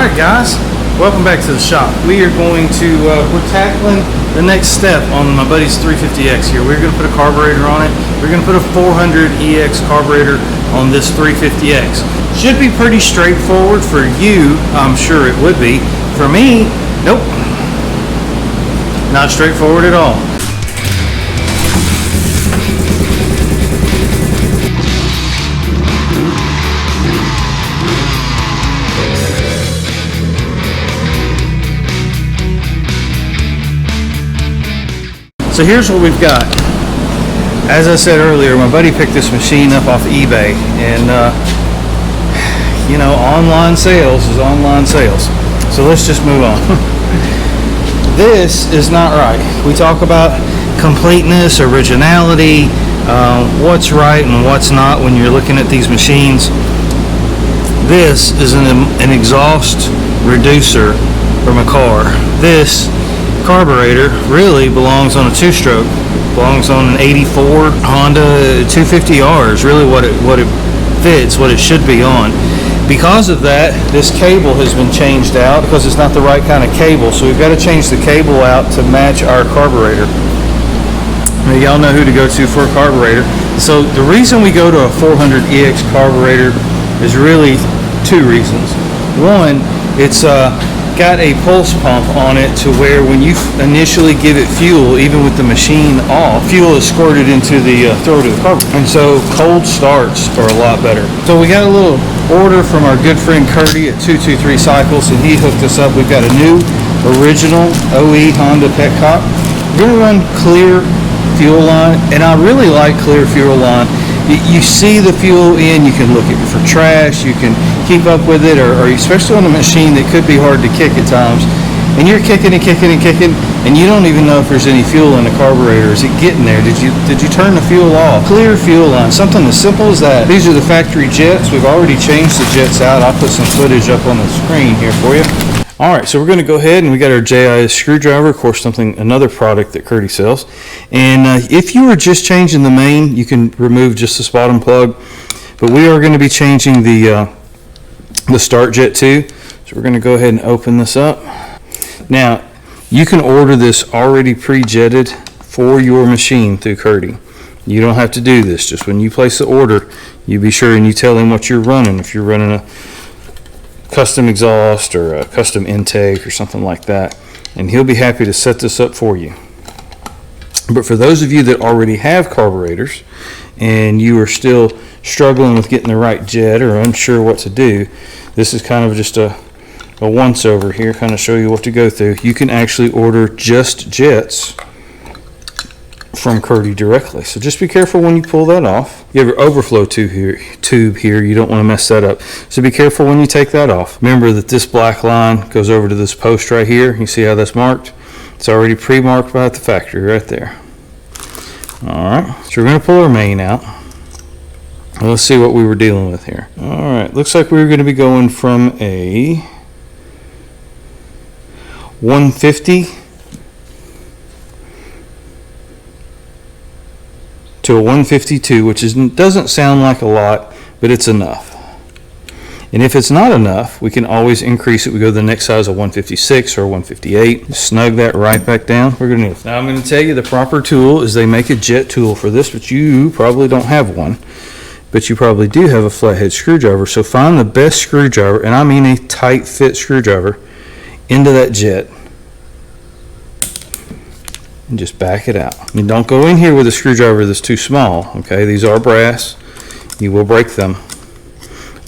Alright guys, welcome back to the shop. We are going to, we're tackling the next step on my buddy's 350X here. We're going to put a carburetor on it. We're going to put a 400EX carburetor on this 350X. Should be pretty straightforward for you, I'm sure it would be. For me, nope. Not straightforward at all. So here's what we've got. As I said earlier, my buddy picked this machine up off eBay, and you know, online sales is online sales. So let's just move on. This is not right. We talk about completeness, originality, what's right and what's not when you're looking at these machines. This is an exhaust reducer from a car. This carburetor really belongs on a two-stroke. Belongs on an 84 Honda 250R is really what it fits, what it should be on. Because of that, this cable has been changed out because it's not the right kind of cable. So we've got to change the cable out to match our carburetor. Now, y'all know who to go to for a carburetor. So the reason we go to a 400EX carburetor is really two reasons. One, it's got a pulse pump on it to where when you initially give it fuel, even with the machine off, fuel is squirted into the throat of the carburetor, and so cold starts are a lot better. So we got a little order from our good friend Curtie at 223 Cycles, and he hooked us up. We've got a new original OE Honda Petcock. We're going to run clear fuel line, and I really like clear fuel line. You see the fuel in, you can look at it for trash, you can keep up with it, or especially on a machine that could be hard to kick at times, and you're kicking and kicking and kicking, and you don't even know if there's any fuel in the carburetor. Is it getting there? Did you turn the fuel off? Clear fuel line, something as simple as that. These are the factory jets. We've already changed the jets out. I'll put some footage up on the screen here for you. Alright, so we're going to go ahead, and we got our GIS screwdriver, of course another product that Curtie sells. And if you were just changing the main, you can remove just this bottom plug. But we are going to be changing the start jet too. So we're going to go ahead and open this up. Now, you can order this already pre-jetted for your machine through Curtie. You don't have to do this. Just when you place the order, you be sure and you tell him what you're running. If you're running a custom exhaust or a custom intake or something like that, and he'll be happy to set this up for you. But for those of you that already have carburetors and you are still struggling with getting the right jet or unsure what to do, this is kind of just a once over here, kind of show you what to go through. You can actually order just jets from Curtie directly. So just be careful when you pull that off. You have your overflow tube here. You don't want to mess that up. So be careful when you take that off. Remember that this black line goes over to this post right here. You see how that's marked? It's already pre-marked by the factory right there. Alright, so we're going to pull our main out. Let's see what we were dealing with here. Alright, looks like we were going to be going from a 150 to a 152, which doesn't sound like a lot, but it's enough. And if it's not enough, we can always increase it. We go to the next size of 156 or 158. Snug that right back down. We're going to need. Now I'm going to tell you the proper tool is they make a jet tool for this, but you probably don't have one. But you probably do have a flathead screwdriver. So find the best screwdriver, and I mean a tight fit screwdriver, into that jet. And just back it out. And don't go in here with a screwdriver that's too small. Okay, these are brass. You will break them.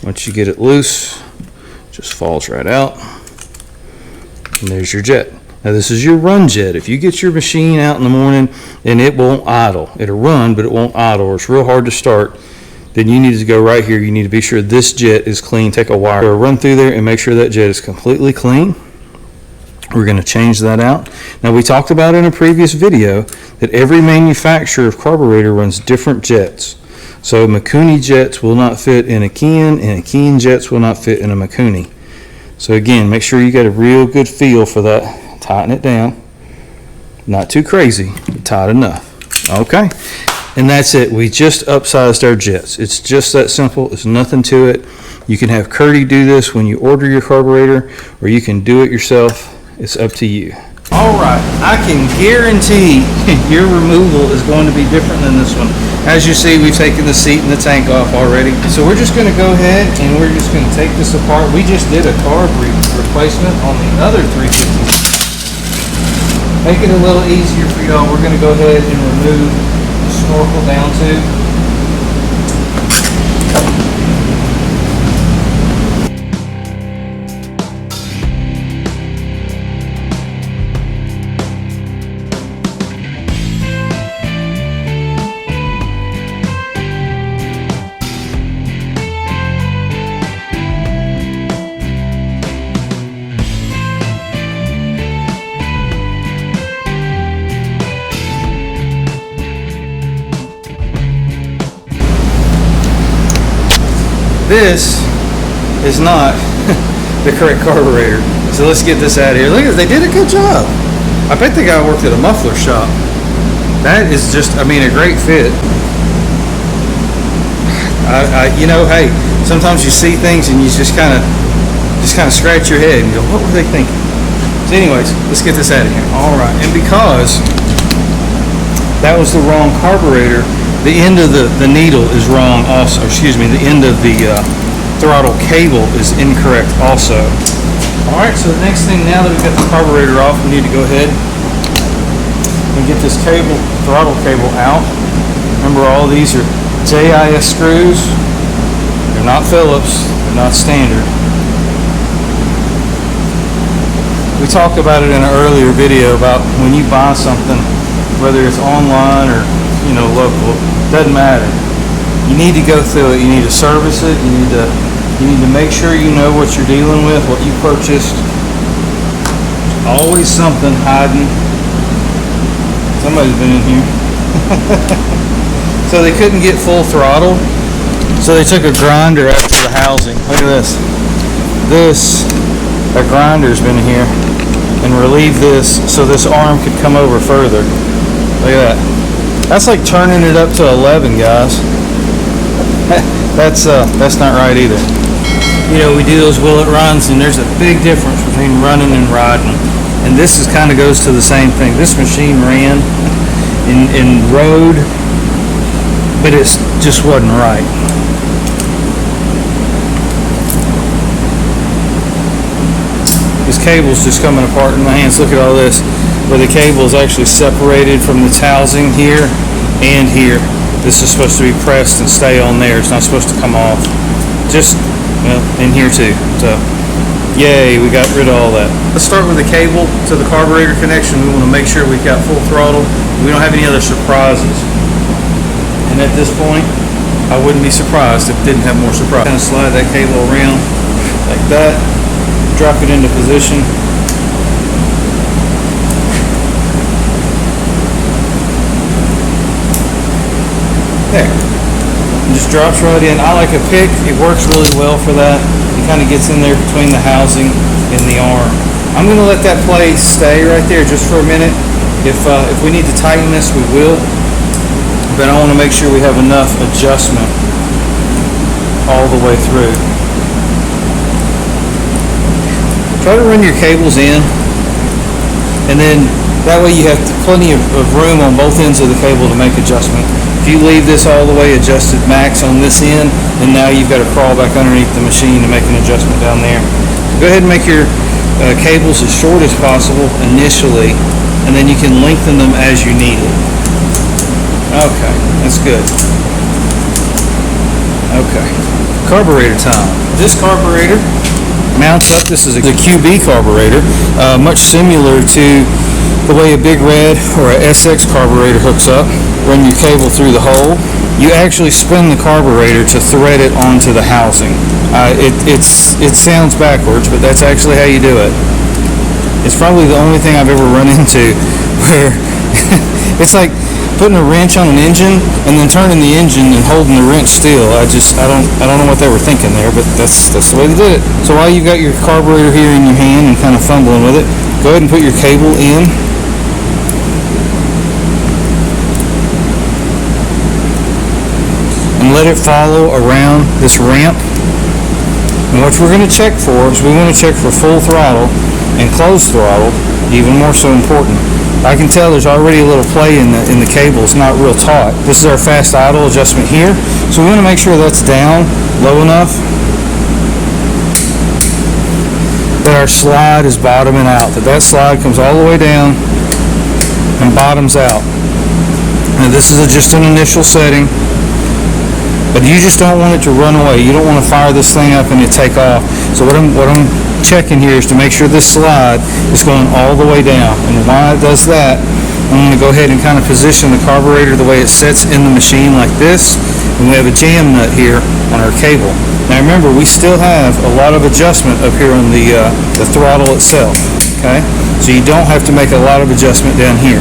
Once you get it loose, it just falls right out. And there's your jet. Now this is your run jet. If you get your machine out in the morning and it won't idle, it'll run but it won't idle, or it's real hard to start, then you need to go right here. You need to be sure this jet is clean. Take a wire, run through there and make sure that jet is completely clean. We're going to change that out. Now we talked about in a previous video that every manufacturer of carburetor runs different jets. So Mikuni jets will not fit in a Ken, and Ken jets will not fit in a Mikuni. So again, make sure you get a real good feel for that. Tighten it down. Not too crazy, but tight enough. Okay, and that's it. We just upsized our jets. It's just that simple. It's nothing to it. You can have Curtie do this when you order your carburetor, or you can do it yourself. It's up to you. All right, I can guarantee your removal is going to be different than this one. As you see, we've taken the seat and the tank off already. So we're just going to go ahead and we're just going to take this apart. We just did a carb replacement on the other 350. Make it a little easier for y'all. We're going to go ahead and remove the snorkel down tube. This is not the correct carburetor. So let's get this out of here. Look at, they did a good job. I bet the guy worked at a muffler shop. That is just, I mean, a great fit. You know, hey, sometimes you see things and you just kind of scratch your head and go, what were they thinking? So anyways, let's get this out of here. All right, and because that was the wrong carburetor, the end of the needle is wrong also. Excuse me, the end of the throttle cable is incorrect also. Alright, so the next thing, now that we've got the carburetor off, we need to go ahead and get this cable, throttle cable out. Remember, all these are JIS screws. They're not Phillips, they're not standard. We talked about it in an earlier video about when you buy something, whether it's online or local, doesn't matter. You need to go through it. You need to service it. You need to make sure you know what you're dealing with, what you purchased. Always something hiding. Somebody's been in here. So they couldn't get full throttle, so they took a grinder out to the housing. Look at this. A grinder's been here and relieved this so this arm could come over further. Look at that. That's like turning it up to 11, guys. That's not right either. You know, we do those willet runs, and there's a big difference between running and riding. And this kind of goes to the same thing. This machine ran in road, but it just wasn't right. This cable's just coming apart in my hands. Look at all this, where the cable is actually separated from this housing here and here. This is supposed to be pressed and stay on there. It's not supposed to come off. Just, well, in here too. So, yay, we got rid of all that. Let's start with the cable to the carburetor connection. We want to make sure we've got full throttle. We don't have any other surprises. And at this point, I wouldn't be surprised if it didn't have more surprises. Kind of slide that cable around like that. Drop it into position. There. It just drops right in. I like a pick. It works really well for that. It kind of gets in there between the housing and the arm. I'm going to let that plate stay right there just for a minute. If we need to tighten this, we will. But I want to make sure we have enough adjustment all the way through. Try to run your cables in, and then that way you have plenty of room on both ends of the cable to make adjustment. If you leave this all the way adjusted max on this end, then now you've got to crawl back underneath the machine to make an adjustment down there. Go ahead and make your cables as short as possible initially, and then you can lengthen them as you need it. Okay, that's good. Okay, carburetor time. This carburetor mounts up. This is a QB carburetor, much similar to the way a Big Red or a SX carburetor hooks up. Run your cable through the hole. You actually spin the carburetor to thread it onto the housing. It sounds backwards, but that's actually how you do it. It's probably the only thing I've ever run into where it's like putting a wrench on an engine and then turning the engine and holding the wrench still. I don't know what they were thinking there, but that's the way they did it. So while you've got your carburetor here in your hand and kind of fumbling with it, go ahead and put your cable in. And let it follow around this ramp. And what we're going to check for is we want to check for full throttle and closed throttle, even more so important. I can tell there's already a little play in the cable. It's not real taut. This is our fast idle adjustment here. So we want to make sure that's down low enough that our slide is bottoming out, that slide comes all the way down and bottoms out. Now this is just an initial setting, but you just don't want it to run away. You don't want to fire this thing up and it take off. So what I'm checking here is to make sure this slide is going all the way down. And while it does that, I'm going to go ahead and kind of position the carburetor the way it sets in the machine like this. And we have a jam nut here on our cable. Now remember, we still have a lot of adjustment up here on the throttle itself. Okay, so you don't have to make a lot of adjustment down here.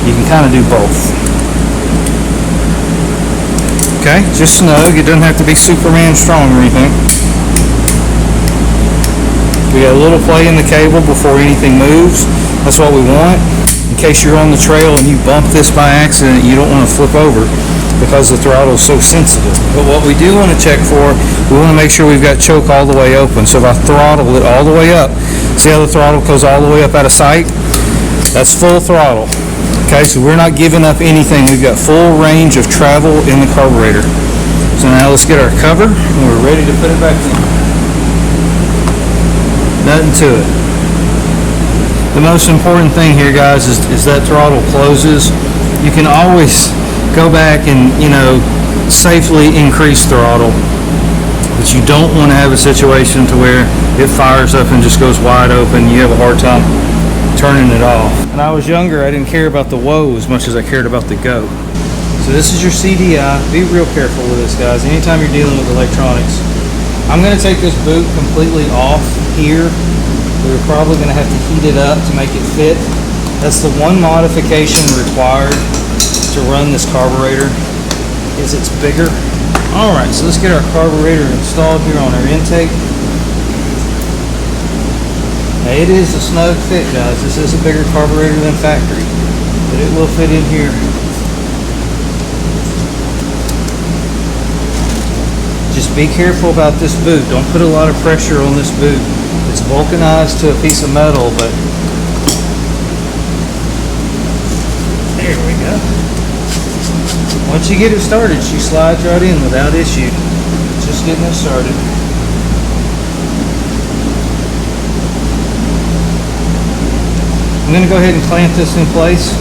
You can kind of do both. Okay, just snug. It doesn't have to be Superman strong or anything. We got a little play in the cable before anything moves. That's what we want. In case you're on the trail and you bump this by accident, you don't want to flip over because the throttle is so sensitive. But what we do want to check for, we want to make sure we've got choke all the way open. So if I throttle it all the way up, see how the throttle goes all the way up out of sight? That's full throttle. Okay, so we're not giving up anything. We've got full range of travel in the carburetor. So now let's get our cover and we're ready to put it back in. Nothing to it. The most important thing here, guys, is that throttle closes. You can always go back and, safely increase throttle, but you don't want to have a situation to where it fires up and just goes wide open. You have a hard time turning it off. When I was younger, I didn't care about the whoa as much as I cared about the go. So this is your CDI. Be real careful with this, guys. Anytime you're dealing with electronics. I'm going to take this boot completely off here. We're probably going to have to heat it up to make it fit. That's the one modification required to run this carburetor, is it's bigger. Alright, so let's get our carburetor installed here on our intake. Now it is a snug fit, guys. This is a bigger carburetor than factory, but it will fit in here. Just be careful about this boot. Don't put a lot of pressure on this boot. It's vulcanized to a piece of metal, but there we go. Once you get it started, she slides right in without issue. Just getting it started. I'm going to go ahead and clamp this in place.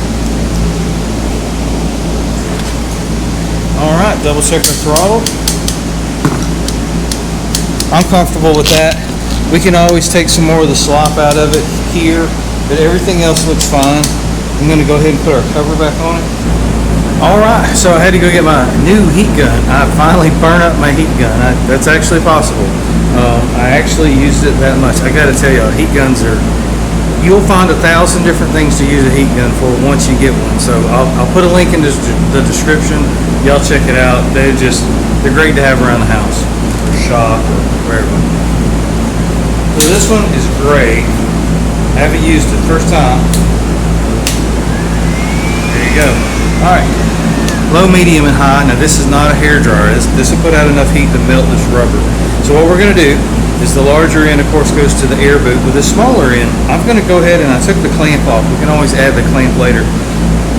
Alright, double check our throttle. I'm comfortable with that. We can always take some more of the slop out of it here, but everything else looks fine. I'm going to go ahead and put our cover back on it. Alright, so I had to go get my new heat gun. I finally burned up my heat gun. That's actually possible. I actually used it that much. I gotta tell you, heat guns are, you'll find 1,000 different things to use a heat gun for once you get one. So I'll put a link in the description. Y'all check it out. They're great to have around the house, or shop, or wherever. So this one is gray. I haven't used it, first time. There you go. Alright, low, medium, and high. Now this is not a hair dryer. This will put out enough heat to melt this rubber. So what we're going to do is the larger end, of course, goes to the air boot. With the smaller end, I'm going to go ahead and I took the clamp off. We can always add the clamp later.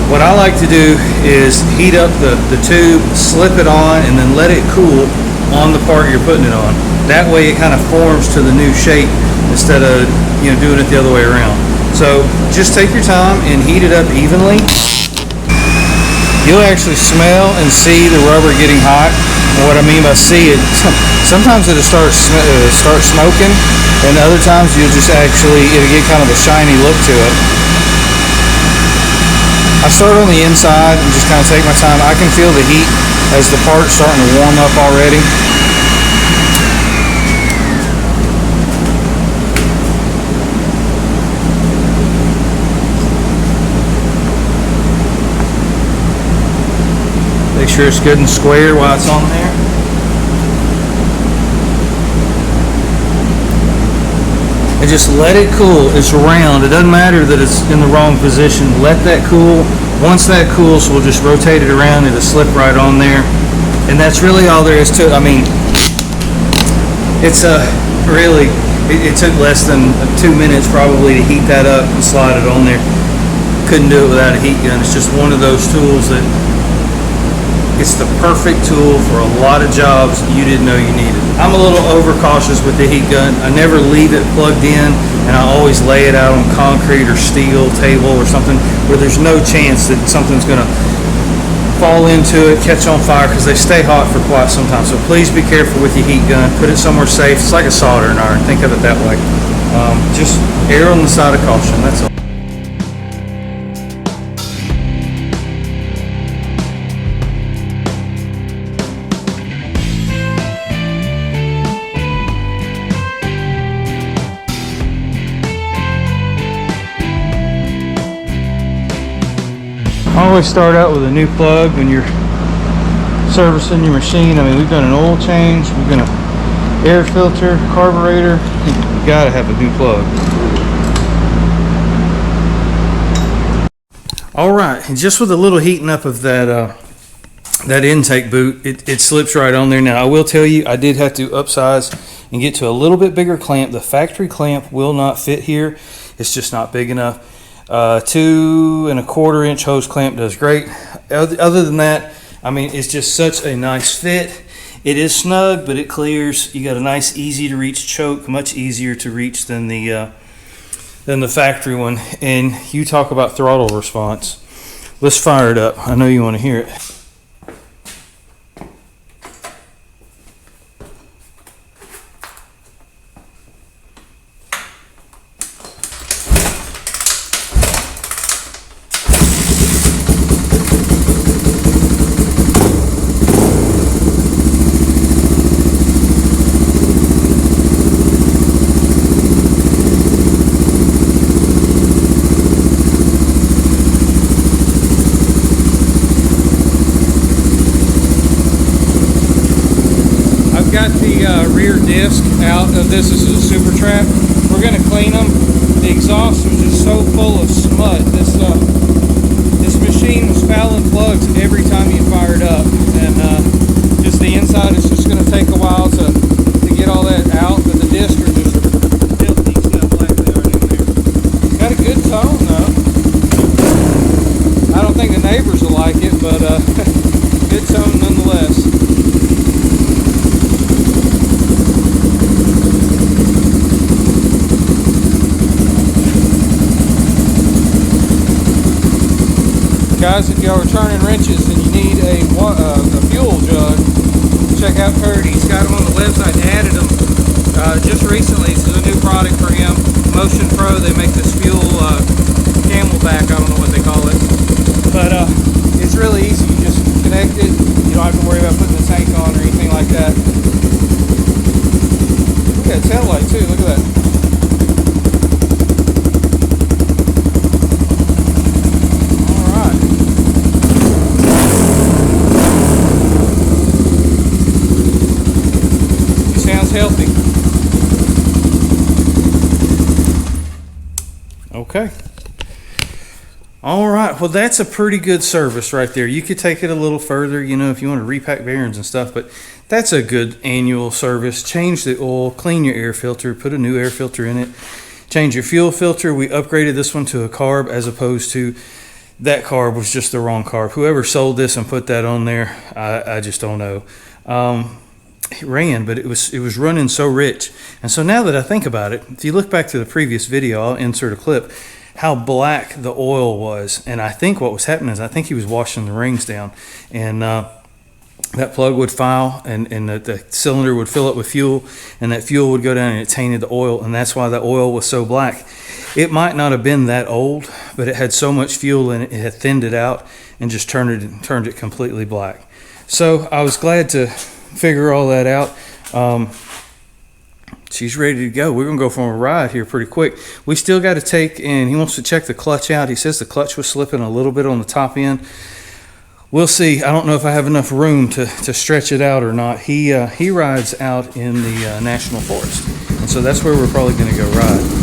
What I like to do is heat up the tube, slip it on, and then let it cool on the part you're putting it on. That way it kind of forms to the new shape instead of doing it the other way around. So just take your time and heat it up evenly. You'll actually smell and see the rubber getting hot. And what I mean by see it, sometimes it'll start smoking, and other times it'll get kind of a shiny look to it. I start on the inside and just kind of take my time. I can feel the heat as the part's starting to warm up already. Make sure it's good and square while it's on there. And just let it cool. It's round. It doesn't matter that it's in the wrong position. Let that cool. Once that cools, we'll just rotate it around. It'll slip right on there. And that's really all there is to it. I mean, It's really, it took less than 2 minutes probably to heat that up and slide it on there. Couldn't do it without a heat gun. It's just one of those tools that it's the perfect tool for a lot of jobs you didn't know you needed. I'm a little overcautious with the heat gun. I never leave it plugged in, and I always lay it out on concrete or steel table or something where there's no chance that something's gonna fall into it, catch on fire, because they stay hot for quite some time. So please be careful with your heat gun. Put it somewhere safe. It's like a soldering iron. Think of it that way. Just err on the side of caution. That's all. Always start out with a new plug when you're servicing your machine. I mean, we've done an oil change, we've done an air filter, carburetor. You gotta have a new plug. All right, and just with a little heating up of that that intake boot, it slips right on there. Now, I will tell you, I did have to upsize and get to a little bit bigger clamp. The factory clamp will not fit here. It's just not big enough. 2 1/4 inch hose clamp does great. Other than that, I mean, it's just such a nice fit. It is snug, but it clears. You got a nice, easy to reach choke, much easier to reach than the factory one. And you talk about throttle response. Let's fire it up. I know you want to hear it. Got the rear disc out of this. This is a super trap. We're going to clean them. The exhaust was just so full of smut. This machine was fouling plugs every time you fired up, and just the inside is just going to take a while to get all that out. But the discs are just filthy stuff like they are in there. Got a good tone though. I don't think the neighbors will like it, but good tone nonetheless. Guys, if y'all are turning wrenches and you need a fuel jug, check out Curtie. He's got them on the website. Added them just recently. This is a new product for him. Motion Pro. They make this fuel camelback. I don't know what they call it, but it's really easy. You just connect it. You don't have to worry about putting the tank on or anything like that. Look at that tail light too. Look at that. Healthy. Okay. All right. Well, that's a pretty good service right there. You could take it a little further, you know, if you want to repack bearings and stuff, but that's a good annual service. Change the oil, clean your air filter, put a new air filter in it, change your fuel filter. We upgraded this one to a carb as opposed to that carb was just the wrong carb. Whoever sold this and put that on there, I just don't know. It ran, but it was running so rich. And so now that I think about it, if you look back to the previous video, I'll insert a clip, how black the oil was. And I think what was happening is I think he was washing the rings down, and that plug would foul, and the cylinder would fill up with fuel, and that fuel would go down and it tainted the oil, and that's why the oil was so black. It might not have been that old, but it had so much fuel in it, it had thinned it out and just turned it completely black. So I was glad to figure all that out. She's ready to go. We're gonna go for a ride here pretty quick. We still got to take, and he wants to check the clutch out. He says the clutch was slipping a little bit on the top end. We'll see. I don't know if I have enough room to stretch it out or not. He rides out in the National Forest, and so that's where we're probably gonna go ride.